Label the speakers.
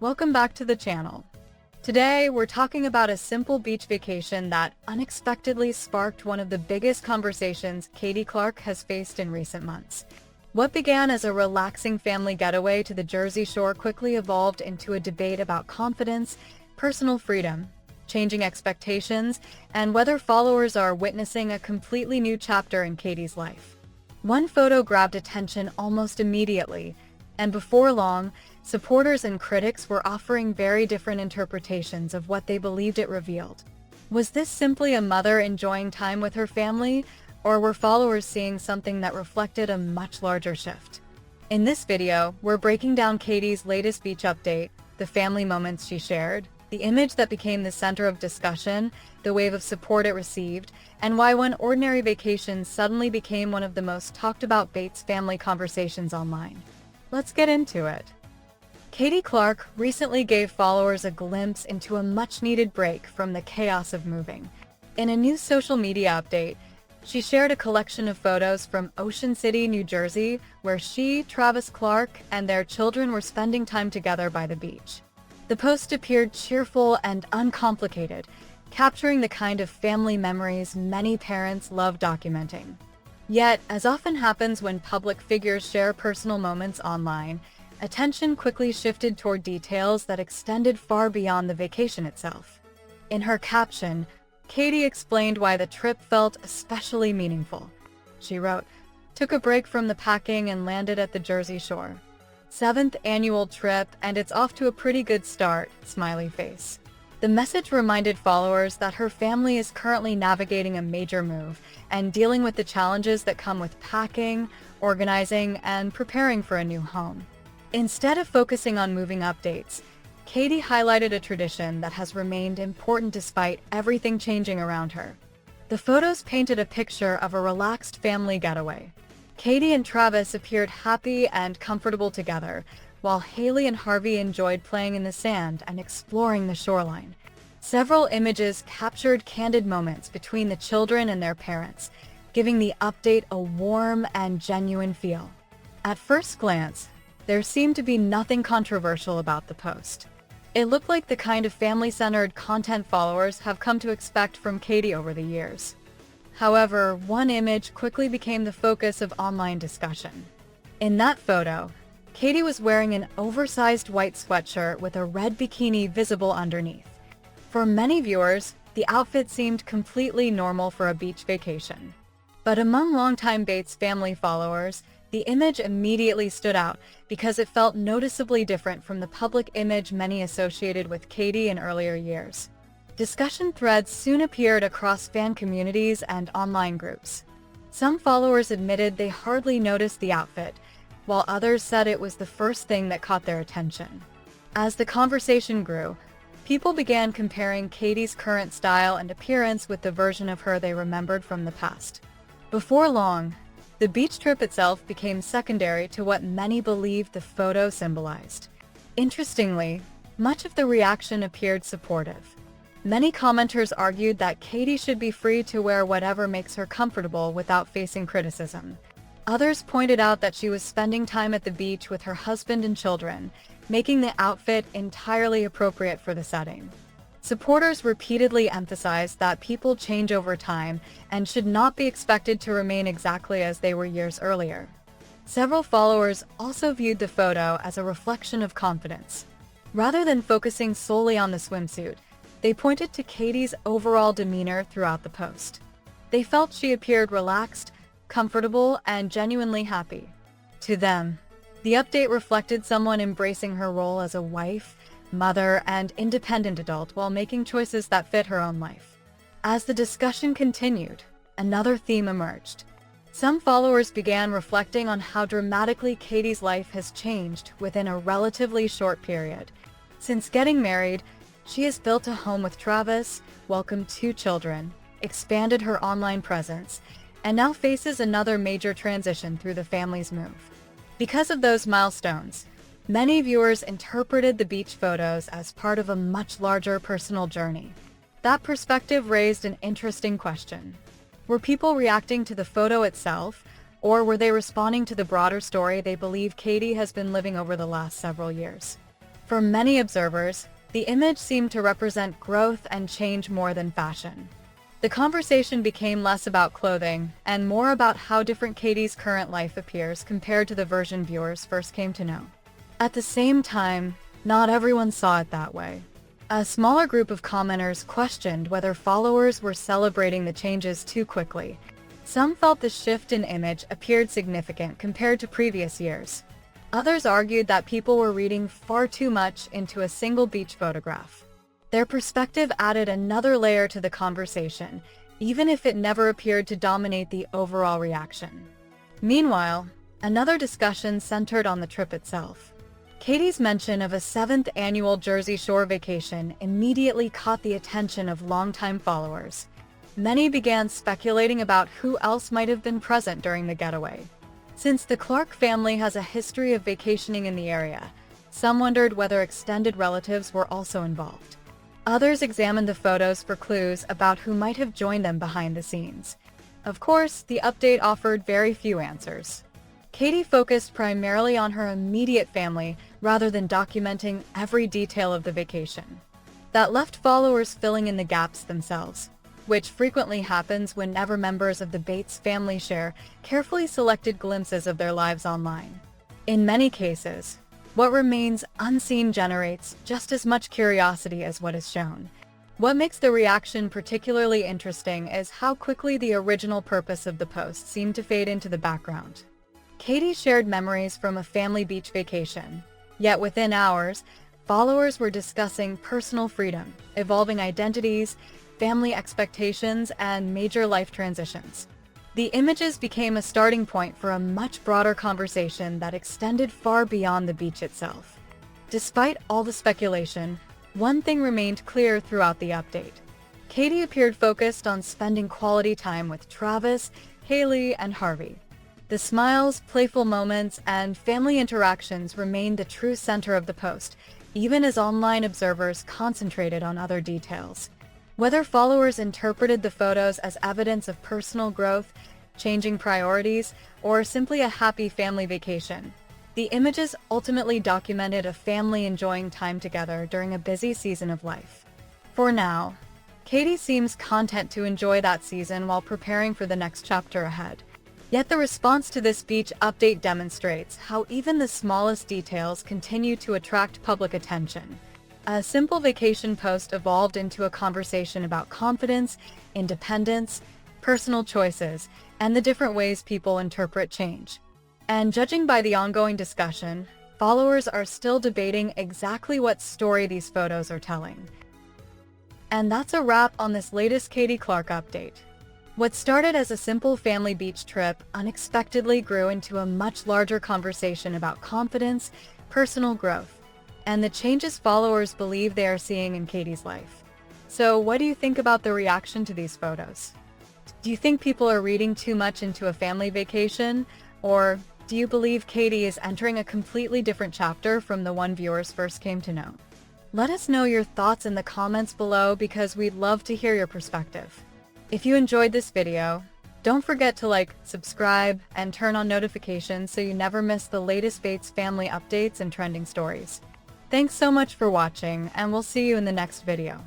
Speaker 1: Welcome back to the channel. Today, we're talking about a simple beach vacation that unexpectedly sparked one of the biggest conversations Katie Clark has faced in recent months. What began as a relaxing family getaway to the Jersey Shore quickly evolved into a debate about confidence, personal freedom, changing expectations, and whether followers are witnessing a completely new chapter in Katie's life. One photo grabbed attention almost immediately, and before long, supporters and critics were offering very different interpretations of what they believed it revealed. Was this simply a mother enjoying time with her family, or were followers seeing something that reflected a much larger shift? In this video, we're breaking down Katie's latest beach update, the family moments she shared, the image that became the center of discussion, the wave of support it received, and why one ordinary vacation suddenly became one of the most talked about Bates family conversations online. Let's get into it. Katie Clark recently gave followers a glimpse into a much-needed break from the chaos of moving. In a new social media update, she shared a collection of photos from Ocean City, New Jersey, where she, Travis Clark, and their children were spending time together by the beach. The post appeared cheerful and uncomplicated, capturing the kind of family memories many parents love documenting. Yet, as often happens when public figures share personal moments online, attention quickly shifted toward details that extended far beyond the vacation itself. In her caption, Katie explained why the trip felt especially meaningful. She wrote, "Took a break from the packing and landed at the Jersey Shore. 7th annual trip, and it's off to a pretty good start, smiley face." The message reminded followers that her family is currently navigating a major move and dealing with the challenges that come with packing, organizing, and preparing for a new home. Instead of focusing on moving updates, Katie highlighted a tradition that has remained important despite everything changing around her. The photos painted a picture of a relaxed family getaway. Katie and Travis appeared happy and comfortable together, while Haley and Harvey enjoyed playing in the sand and exploring the shoreline. Several images captured candid moments between the children and their parents, giving the update a warm and genuine feel. At first glance, there seemed to be nothing controversial about the post. It looked like the kind of family-centered content followers have come to expect from Katie over the years. However, one image quickly became the focus of online discussion. In that photo, Katie was wearing an oversized white sweatshirt with a red bikini visible underneath. For many viewers, the outfit seemed completely normal for a beach vacation. But among longtime Bates family followers, the image immediately stood out because it felt noticeably different from the public image many associated with Katie in earlier years. Discussion threads soon appeared across fan communities and online groups. Some followers admitted they hardly noticed the outfit, while others said it was the first thing that caught their attention. As the conversation grew, people began comparing Katie's current style and appearance with the version of her they remembered from the past. Before long, the beach trip itself became secondary to what many believed the photo symbolized. Interestingly, much of the reaction appeared supportive. Many commenters argued that Katie should be free to wear whatever makes her comfortable without facing criticism. Others pointed out that she was spending time at the beach with her husband and children, making the outfit entirely appropriate for the setting. Supporters repeatedly emphasized that people change over time and should not be expected to remain exactly as they were years earlier. Several followers also viewed the photo as a reflection of confidence. Rather than focusing solely on the swimsuit, they pointed to Katie's overall demeanor throughout the post. They felt she appeared relaxed, comfortable, and genuinely happy. To them, the update reflected someone embracing her role as a wife, mother, and independent adult while making choices that fit her own life. As the discussion continued, another theme emerged. Some followers began reflecting on how dramatically Katie's life has changed within a relatively short period. Since getting married, she has built a home with Travis, welcomed 2 children, expanded her online presence, and now faces another major transition through the family's move. Because of those milestones, many viewers interpreted the beach photos as part of a much larger personal journey. That perspective raised an interesting question. Were people reacting to the photo itself, or were they responding to the broader story they believe Katie has been living over the last several years? For many observers, the image seemed to represent growth and change more than fashion. The conversation became less about clothing and more about how different Katie's current life appears compared to the version viewers first came to know. At the same time, not everyone saw it that way. A smaller group of commenters questioned whether followers were celebrating the changes too quickly. Some felt the shift in image appeared significant compared to previous years. Others argued that people were reading far too much into a single beach photograph. Their perspective added another layer to the conversation, even if it never appeared to dominate the overall reaction. Meanwhile, another discussion centered on the trip itself. Katie's mention of a 7th annual Jersey Shore vacation immediately caught the attention of longtime followers. Many began speculating about who else might have been present during the getaway. Since the Clark family has a history of vacationing in the area, some wondered whether extended relatives were also involved. Others examined the photos for clues about who might have joined them behind the scenes. Of course, the update offered very few answers. Katie focused primarily on her immediate family rather than documenting every detail of the vacation. That left followers filling in the gaps themselves, which frequently happens whenever members of the Bates family share carefully selected glimpses of their lives online. In many cases, what remains unseen generates just as much curiosity as what is shown. What makes the reaction particularly interesting is how quickly the original purpose of the post seemed to fade into the background. Katie shared memories from a family beach vacation, yet within hours, followers were discussing personal freedom, evolving identities, family expectations, and major life transitions. The images became a starting point for a much broader conversation that extended far beyond the beach itself. Despite all the speculation, one thing remained clear throughout the update. Katie appeared focused on spending quality time with Travis, Haley, and Harvey. The smiles, playful moments, and family interactions remained the true center of the post, even as online observers concentrated on other details. Whether followers interpreted the photos as evidence of personal growth, changing priorities, or simply a happy family vacation, the images ultimately documented a family enjoying time together during a busy season of life. For now, Katie seems content to enjoy that season while preparing for the next chapter ahead. Yet the response to this beach update demonstrates how even the smallest details continue to attract public attention. A simple vacation post evolved into a conversation about confidence, independence, personal choices, and the different ways people interpret change. And judging by the ongoing discussion, followers are still debating exactly what story these photos are telling. And that's a wrap on this latest Katie Clark update. What started as a simple family beach trip unexpectedly grew into a much larger conversation about confidence, personal growth, and the changes followers believe they are seeing in Katie's life. So what do you think about the reaction to these photos? Do you think people are reading too much into a family vacation? Or do you believe Katie is entering a completely different chapter from the one viewers first came to know? Let us know your thoughts in the comments below because we'd love to hear your perspective. If you enjoyed this video, don't forget to like, subscribe, and turn on notifications so you never miss the latest Bates family updates and trending stories. Thanks so much for watching, and we'll see you in the next video.